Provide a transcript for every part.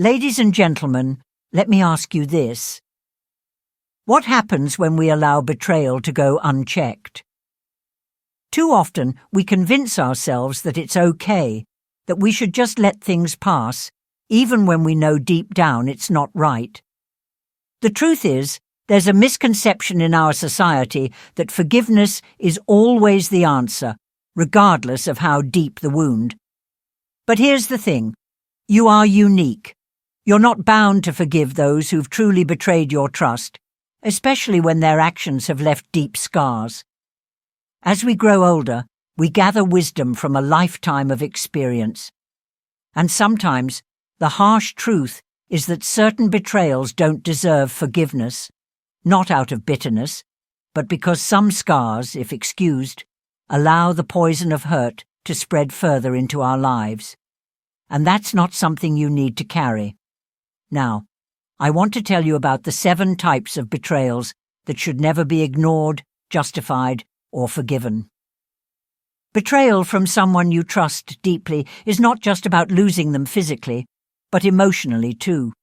Ladies and gentlemen, let me ask you this. What happens when we allow betrayal to go unchecked? Too often, we convince ourselves that it's okay, that we should just let things pass, even when we know deep down it's not right. The truth is, there's a misconception in our society that forgiveness is always the answer, regardless of how deep the wound. But here's the thing. You are unique. You're not bound to forgive those who've truly betrayed your trust, especially when their actions have left deep scars. As we grow older, we gather wisdom from a lifetime of experience. And sometimes, the harsh truth is that certain betrayals don't deserve forgiveness, not out of bitterness, but because some scars, if excused, allow the poison of hurt to spread further into our lives. And that's not something you need to carry. Now, I want to tell you about the 7 types of betrayals that should never be ignored, justified, or forgiven. Betrayal from someone you trust deeply is not just about losing them physically, but emotionally too.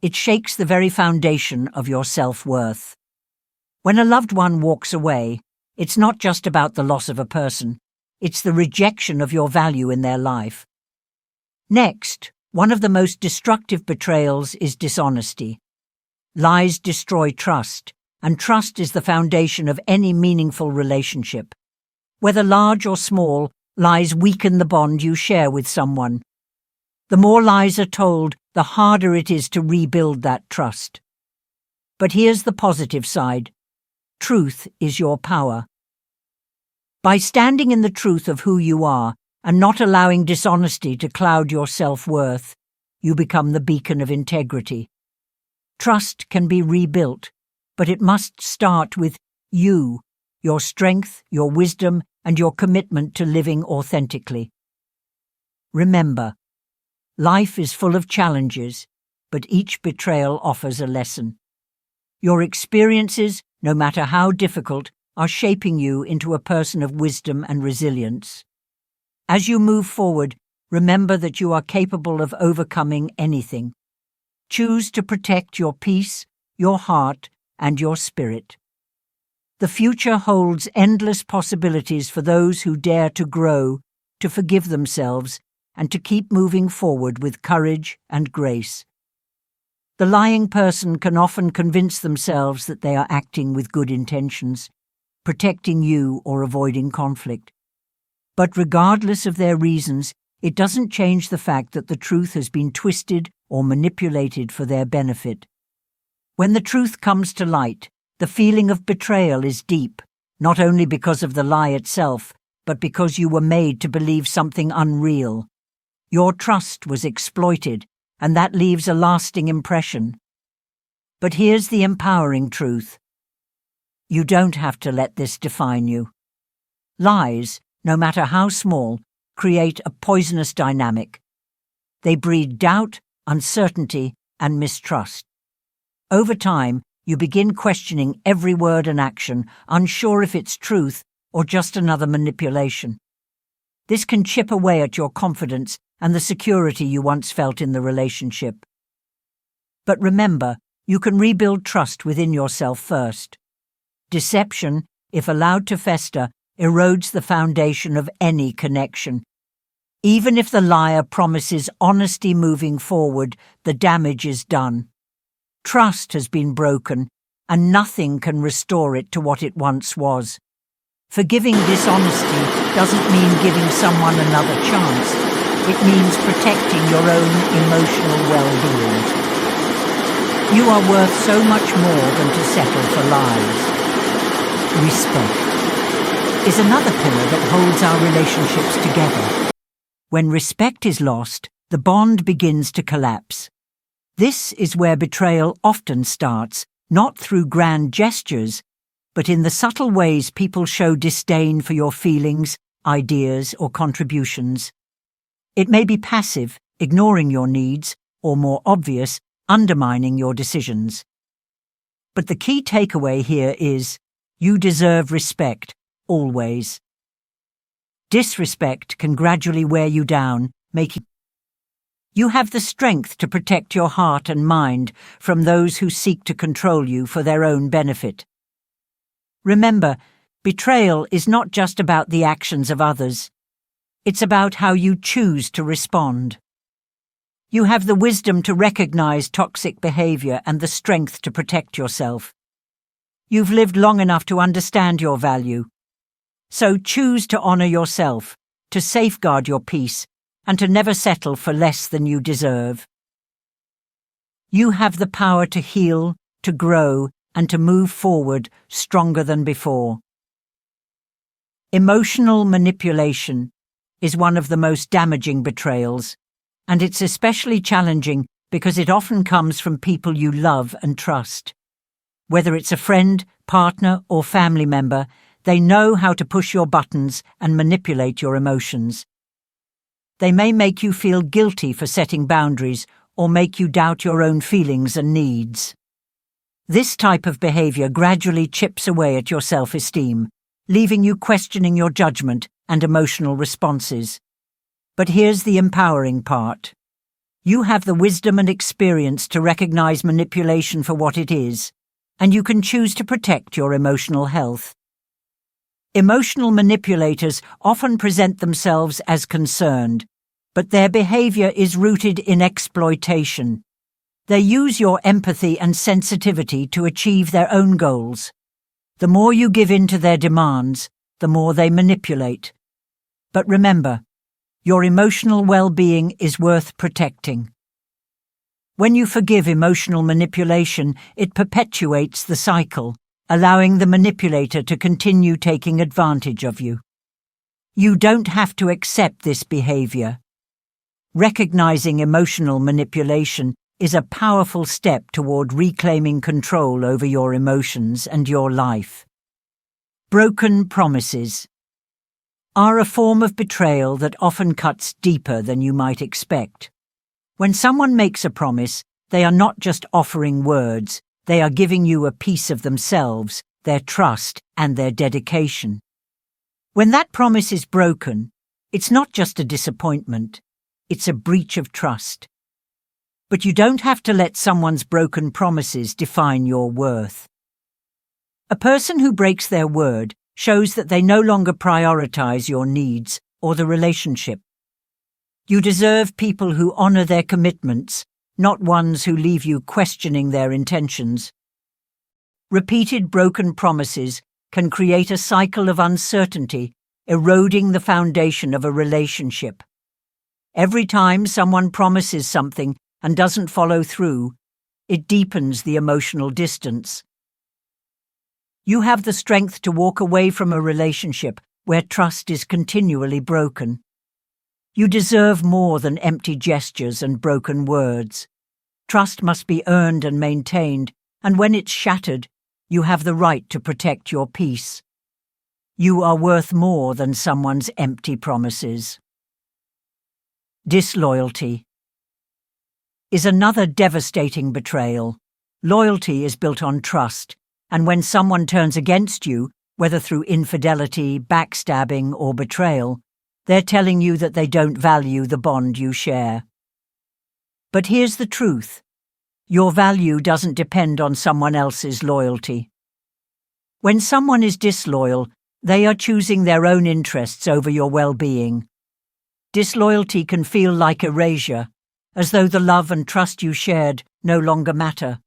It shakes the very foundation of your self-worth. When a loved one walks away, it's not just about the loss of a person, it's the rejection of your value in their life. Next, one of the most destructive betrayals is dishonesty. Lies destroy trust, and trust is the foundation of any meaningful relationship. Whether large or small, lies weaken the bond you share with someone. The more lies are told, the harder it is to rebuild that trust. But here's the positive side. Truth is your power. By standing in the truth of who you are, and not allowing dishonesty to cloud your self-worth, you become the beacon of integrity. Trust can be rebuilt, but it must start with you, your strength, your wisdom, and your commitment to living authentically. Remember, life is full of challenges, but each betrayal offers a lesson. Your experiences, no matter how difficult, are shaping you into a person of wisdom and resilience. As you move forward, remember that you are capable of overcoming anything. Choose to protect your peace, your heart, and your spirit. The future holds endless possibilities for those who dare to grow, to forgive themselves, and to keep moving forward with courage and grace. The lying person can often convince themselves that they are acting with good intentions, protecting you or avoiding conflict. But regardless of their reasons, it doesn't change the fact that the truth has been twisted or manipulated for their benefit. When the truth comes to light, the feeling of betrayal is deep, not only because of the lie itself, but because you were made to believe something unreal. Your trust was exploited, and that leaves a lasting impression. But here's the empowering truth. You don't have to let this define you. Lies, no matter how small, create a poisonous dynamic. They breed doubt, uncertainty, and mistrust. Over time, you begin questioning every word and action, unsure if it's truth or just another manipulation. This can chip away at your confidence and the security you once felt in the relationship. But remember, you can rebuild trust within yourself first. Deception, if allowed to fester, erodes the foundation of any connection. Even if the liar promises honesty moving forward, the damage is done. Trust has been broken, and nothing can restore it to what it once was. Forgiving dishonesty doesn't mean giving someone another chance. It means protecting your own emotional well-being. You are worth so much more than to settle for lies. Respect is another pillar that holds our relationships together. When respect is lost, the bond begins to collapse. This is where betrayal often starts, not through grand gestures, but in the subtle ways people show disdain for your feelings, ideas, or contributions. It may be passive, ignoring your needs, or more obvious, undermining your decisions. But the key takeaway here is, you deserve respect, always. Disrespect can gradually wear you down, making You have the strength to protect your heart and mind from those who seek to control you for their own benefit. Remember, betrayal is not just about the actions of others. It's about how you choose to respond. You have the wisdom to recognize toxic behavior and the strength to protect yourself. You've lived long enough to understand your value. So choose to honor yourself, to safeguard your peace, and to never settle for less than you deserve. You have the power to heal, to grow, and to move forward stronger than before. Emotional manipulation is one of the most damaging betrayals, and it's especially challenging because it often comes from people you love and trust. Whether it's a friend, partner, or family member, they know how to push your buttons and manipulate your emotions. They may make you feel guilty for setting boundaries or make you doubt your own feelings and needs. This type of behavior gradually chips away at your self-esteem, leaving you questioning your judgment and emotional responses. But here's the empowering part. You have the wisdom and experience to recognize manipulation for what it is, and you can choose to protect your emotional health. Emotional manipulators often present themselves as concerned, but their behavior is rooted in exploitation. They use your empathy and sensitivity to achieve their own goals. The more you give in to their demands, the more they manipulate. But remember, your emotional well-being is worth protecting. When you forgive emotional manipulation, it perpetuates the cycle, allowing the manipulator to continue taking advantage of you. You don't have to accept this behavior. Recognizing emotional manipulation is a powerful step toward reclaiming control over your emotions and your life. Broken promises are a form of betrayal that often cuts deeper than you might expect. When someone makes a promise, they are not just offering words, they are giving you a piece of themselves, their trust, and their dedication. When that promise is broken, it's not just a disappointment, it's a breach of trust. But you don't have to let someone's broken promises define your worth. A person who breaks their word shows that they no longer prioritize your needs or the relationship. You deserve people who honor their commitments, not ones who leave you questioning their intentions. Repeated broken promises can create a cycle of uncertainty, eroding the foundation of a relationship. Every time someone promises something and doesn't follow through, it deepens the emotional distance. You have the strength to walk away from a relationship where trust is continually broken. You deserve more than empty gestures and broken words. Trust must be earned and maintained, and when it's shattered, you have the right to protect your peace. You are worth more than someone's empty promises. Disloyalty is another devastating betrayal. Loyalty is built on trust, and when someone turns against you, whether through infidelity, backstabbing, or betrayal, they're telling you that they don't value the bond you share. But here's the truth. Your value doesn't depend on someone else's loyalty. When someone is disloyal, they are choosing their own interests over your well-being. Disloyalty can feel like erasure, as though the love and trust you shared no longer matter.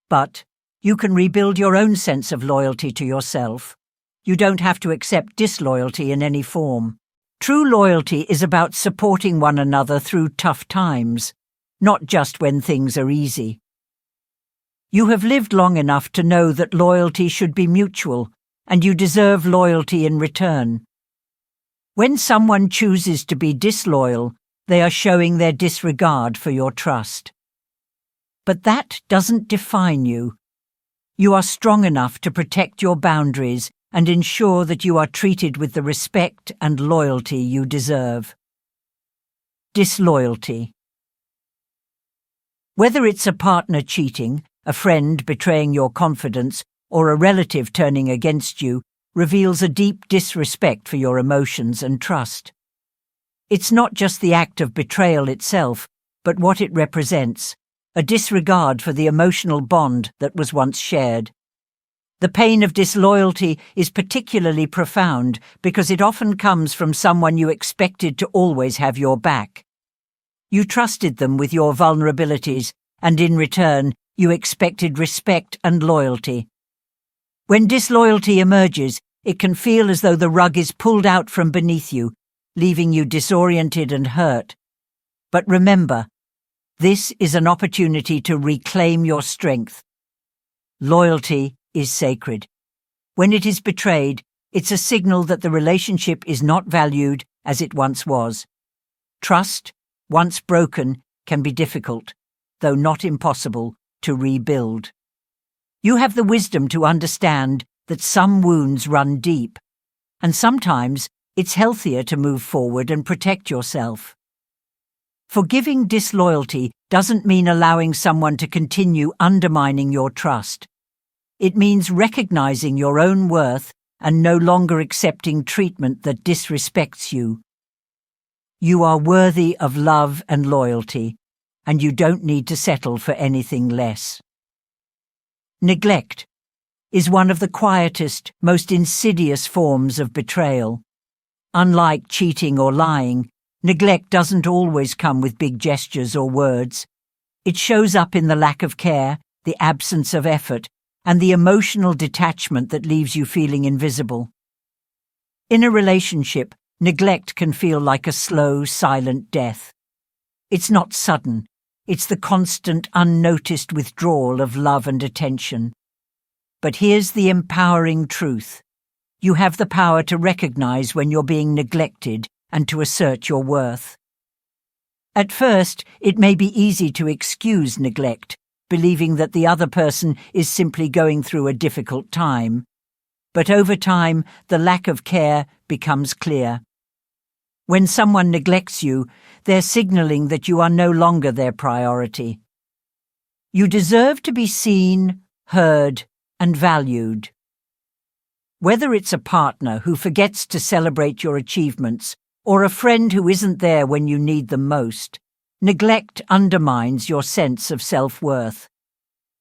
But you can rebuild your own sense of loyalty to yourself. You don't have to accept disloyalty in any form. True loyalty is about supporting one another through tough times, not just when things are easy. You have lived long enough to know that loyalty should be mutual, and you deserve loyalty in return. When someone chooses to be disloyal, they are showing their disregard for your trust. But that doesn't define you. You are strong enough to protect your boundaries and ensure that you are treated with the respect and loyalty you deserve. Disloyalty. Whether it's a partner cheating, a friend betraying your confidence, or a relative turning against you, reveals a deep disrespect for your emotions and trust. It's not just the act of betrayal itself, but what it represents, a disregard for the emotional bond that was once shared. The pain of disloyalty is particularly profound because it often comes from someone you expected to always have your back. You trusted them with your vulnerabilities, and in return, you expected respect and loyalty. When disloyalty emerges, it can feel as though the rug is pulled out from beneath you, leaving you disoriented and hurt. But remember, this is an opportunity to reclaim your strength. Loyalty is sacred. When it is betrayed, it's a signal that the relationship is not valued as it once was. Trust, once broken, can be difficult, though not impossible, to rebuild. You have the wisdom to understand that some wounds run deep, and sometimes it's healthier to move forward and protect yourself. Forgiving disloyalty doesn't mean allowing someone to continue undermining your trust. It means recognizing your own worth and no longer accepting treatment that disrespects you. You are worthy of love and loyalty, and you don't need to settle for anything less. Neglect is one of the quietest, most insidious forms of betrayal. Unlike cheating or lying, neglect doesn't always come with big gestures or words. It shows up in the lack of care, the absence of effort, and the emotional detachment that leaves you feeling invisible. In a relationship, neglect can feel like a slow, silent death. It's not sudden. It's the constant, unnoticed withdrawal of love and attention. But here's the empowering truth. You have the power to recognize when you're being neglected and to assert your worth. At first, it may be easy to excuse neglect, believing that the other person is simply going through a difficult time. But over time, the lack of care becomes clear. When someone neglects you, they're signaling that you are no longer their priority. You deserve to be seen, heard, and valued. Whether it's a partner who forgets to celebrate your achievements or a friend who isn't there when you need them most, neglect undermines your sense of self-worth.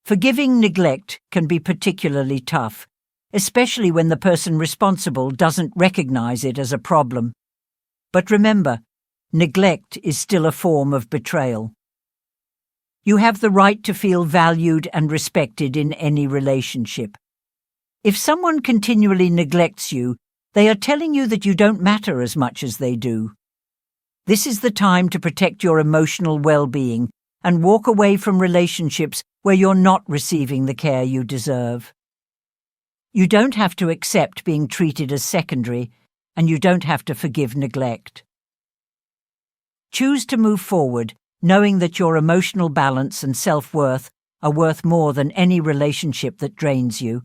Forgiving neglect can be particularly tough, especially when the person responsible doesn't recognize it as a problem. But remember, neglect is still a form of betrayal. You have the right to feel valued and respected in any relationship. If someone continually neglects you, they are telling you that you don't matter as much as they do. This is the time to protect your emotional well-being and walk away from relationships where you're not receiving the care you deserve. You don't have to accept being treated as secondary, and you don't have to forgive neglect. Choose to move forward, knowing that your emotional balance and self-worth are worth more than any relationship that drains you.